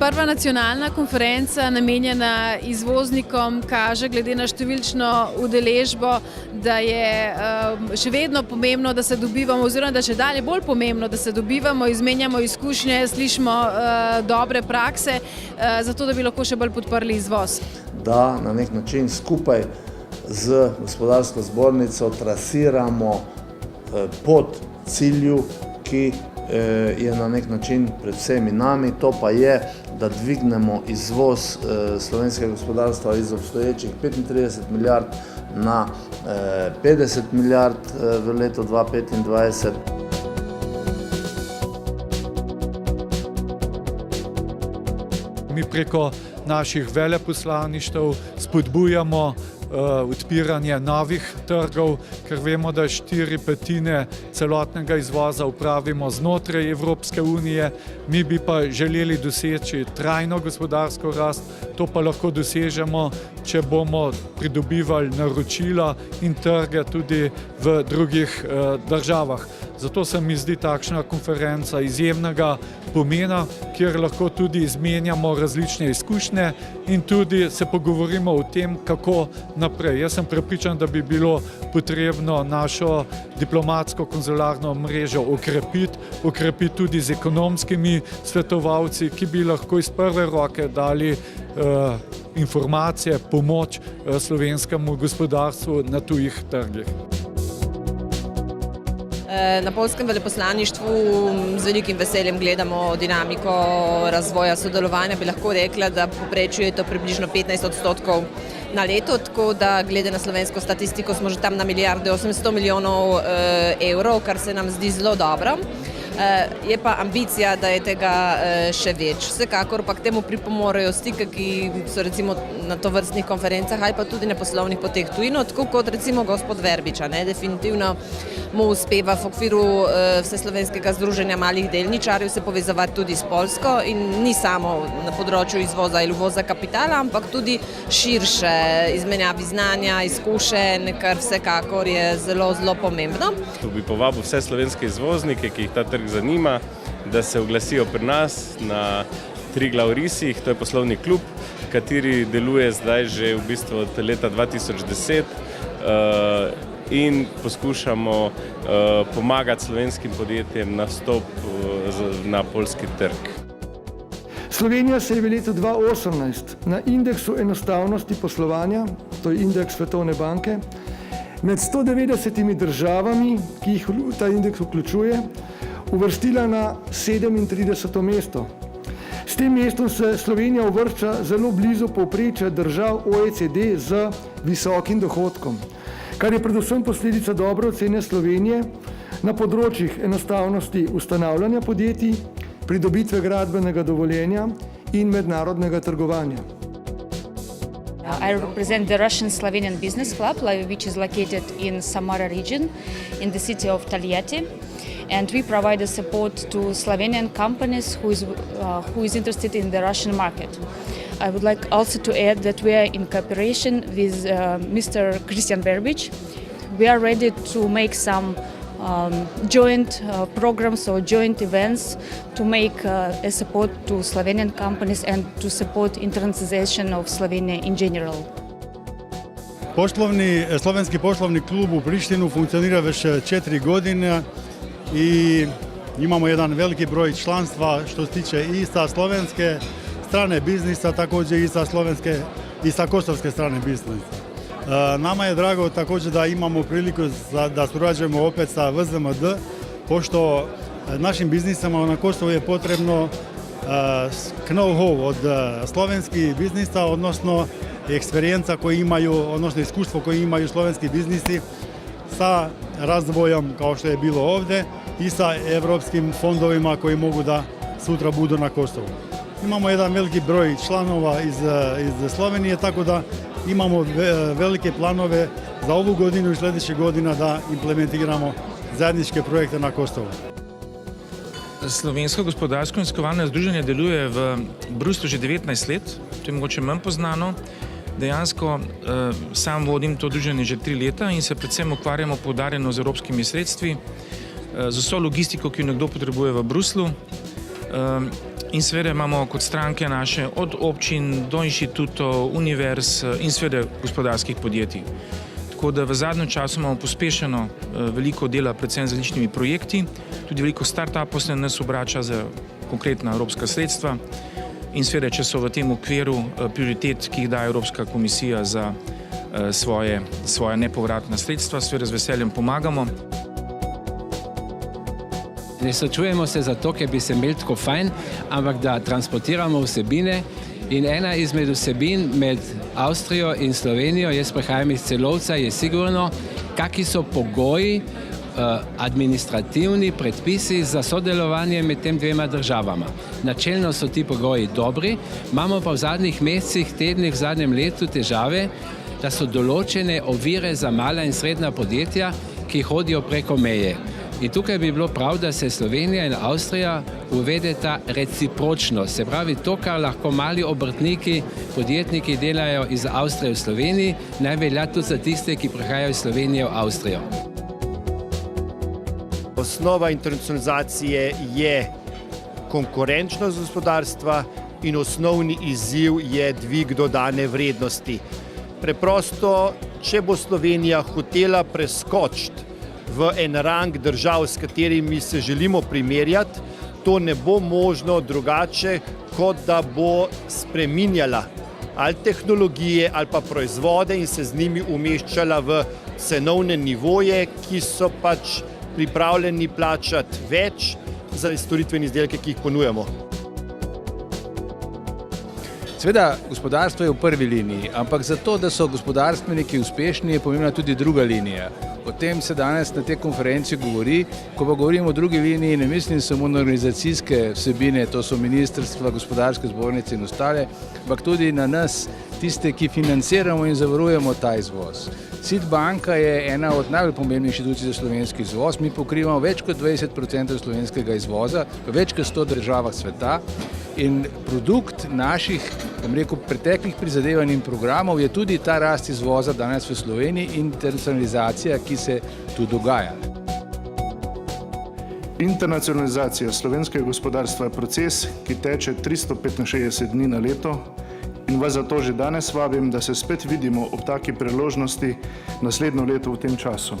Prva nacionalna konferenca namenjena izvoznikom kaže glede na številčno udeležbo, da je še vedno pomembno, da se dobivamo, oziroma da še dalje bolj pomembno, da se dobivamo, izmenjamo izkušnje, slišimo dobre prakse, zato da bi lahko še bolj podprli izvoz. Da na nek način skupaj z gospodarsko zbornico trasiramo pot cilju, ki je na nek način pred vsemi nami, to pa je, da dvignemo izvoz slovenskega gospodarstva iz obstoječih 35 milijard na 50 milijard v letu 2025. Mi preko naših veleposlaništev spodbujamo odpiranje novih trgov, ker vemo, da 4/5 celotnega izvoza upravimo znotraj Evropske unije. Mi bi pa želeli doseči trajno gospodarsko rast, to pa lahko dosežemo, če bomo pridobivali naročila in trge tudi v drugih državah. Zato se mi zdi takšna konferenca izjemnega pomena, kjer lahko tudi izmenjamo različne izkušnje in tudi se pogovorimo o tem, kako naprej. Jaz sem prepričan, da bi bilo potrebno našo diplomatsko-konzularno mrežo okrepiti tudi z ekonomskimi svetovalci, ki bi lahko iz prve roke dali informacije, pomoč slovenskemu gospodarstvu na tujih trgih. Na poljskem veleposlaništvu z velikim veseljem gledamo dinamiko razvoja sodelovanja. Bi lahko rekla, da povprečju je to približno 15% na leto, tako da glede na slovensko statistiko smo že tam na milijarde 800 milijonov evrov, kar se nam zdi zelo dobro. Je pa ambicija, da je tega še več. Vsekakor pa k temu pripomorejo stike, ki so recimo na tovrstnih konferencah ali pa tudi na poslovnih poteh tujino, tako kot recimo gospod Verbič. Definitivno mu uspeva v okviru Vseslovenskega združenja malih delničarjev se povezovati tudi s Poljsko in ni samo na področju izvoza ali uvoza kapitala, ampak tudi širše izmenjavi znanja, izkušenj, kar vsekakor je zelo, zelo pomembno. Tu bi povabil vse slovenske izvoznike, ki jih ta trg zanima, da se oglasijo pri nas na Triglav Risih, to je poslovni klub, kateri deluje zdaj že v bistvu od leta 2010 in poskušamo pomagati slovenskim podjetjem na vstop na poljski trg. Slovenija se je v letu 2018 na indeksu enostavnosti poslovanja, to je indeks Svetovne banke, med 190 državami, ki jih ta indeks vključuje, uvrstila na 37. mesto. S tem mestom se Slovenija uvršča zelo blizu povprečja držav OECD z visokim dohodkom, kar je predvsem posledica dobre ocene Slovenije na področjih enostavnosti ustanavljanja podjetij, pridobitve gradbenega dovoljenja in mednarodnega trgovanja. I represent the Russian-Slovenian Business Club, which is located in Samara region, in the city of Taliati. And we provide support to Slovenian companies who is interested in the Russian market. I would like also to add that we are in cooperation with Mr. Christian Verbič. We are ready to make some joint programs or joint events to make a support to Slovenian companies and to support internationalization of Slovenia in general. Slovenski poslovni klub u Prištinu funkcionira već 4 godine i imamo jedan veliki broj članstva što se tiče i sa slovenske strane biznisa, također i sa slovenske i sa kosovske strane biznisa. Nama je drago također da imamo priliku da surađujemo opet sa VZMD, pošto našim biznisama na Kosovu je potrebno know-how od slovenskih biznisa, odnosno eksperijenca koji imaju, odnosno iskustvo koje imaju slovenski biznisi sa razvojem kao što je bilo ovdje i sa evropskim fondovima koji mogu da sutra budu na Kosovu. Imamo jedan veliki broj članova iz Slovenije, tako da imamo velike planove za ovu godinu i sljedeće godina da implementiramo zajedničke projekte na Kosovu. Slovensko gospodarsko in raziskovalno združenje deluje v Bruslju že 19 let, to je mogoče manj poznano. Dejansko sam vodim to združenje že 3 leta in se predvsem ukvarjamo poudarjeno z evropskimi sredstvi, z vso logistiko, ki jo nekdo potrebuje v Bruslju. In seveda imamo kot stranke naše od občin do inštitutov, univerz in seveda gospodarskih podjetij. Tako da v zadnjem času imamo pospešeno veliko dela predvsem z različnimi projekti, tudi veliko start-upov se nas obrača za konkretna evropska sredstva in seveda, če so v tem okviru prioritet, ki jih daje Evropska komisija za svoja nepovratna sredstva, seveda z veseljem pomagamo. Ne srečujemo se zato, ker bi se imeli tako fajn, ampak da transportiramo vsebine. In ena izmed vsebin med Avstrijo in Slovenijo, jaz prihajam iz Celovca, je sigurno, kakšni so pogoji, administrativni predpisi za sodelovanje med tem dvema državama. Načelno so ti pogoji dobri, imamo pa v zadnjih mesecih, tednih, v zadnjem letu težave, da so določene ovire za mala in srednja podjetja, ki hodijo preko meje. In tukaj bi bilo prav, da se Slovenija in Avstrija uvedeta recipročnost. Se pravi, to, kar lahko mali obrtniki, podjetniki delajo iz Avstrije v Sloveniji, naj velja tudi za tiste, ki prihajajo iz Slovenije v Avstrijo. Osnova internacionalizacije je konkurenčnost gospodarstva in osnovni izziv je dvig dodane vrednosti. Preprosto, če bo Slovenija hotela preskočiti v en rang držav, s katerimi se želimo primerjati, to ne bo možno drugače, kot da bo spreminjala ali tehnologije ali pa proizvode in se z njimi umeščala v cenovne nivoje, ki so pač pripravljeni plačati več za storitvene izdelke, ki jih ponujamo. Seveda, gospodarstvo je v prvi liniji, ampak zato, da so gospodarstveniki uspešni, je pomembna tudi druga linija. O tem se danes na tej konferenci govori. Ko pa govorimo o drugi liniji, ne mislim samo na organizacijske vsebine, to so ministrstva, gospodarske zbornice in ostale, ampak tudi na nas, tiste, ki financiramo in zavarujemo ta izvoz. SID banka je ena od najbolj pomembnih inštitucij za slovenski izvoz. Mi pokrivamo več kot 20% slovenskega izvoza v več kot 100 državah sveta in produkt naših, preteklih prizadevanj in programov je tudi ta rast izvoza danes v Sloveniji in internacionalizacija, ki se tu dogaja. Internacionalizacija slovenskega gospodarstva je proces, ki teče 365 dni na leto in vas zato že danes vabim, da se spet vidimo ob taki priložnosti naslednjo leto v tem času.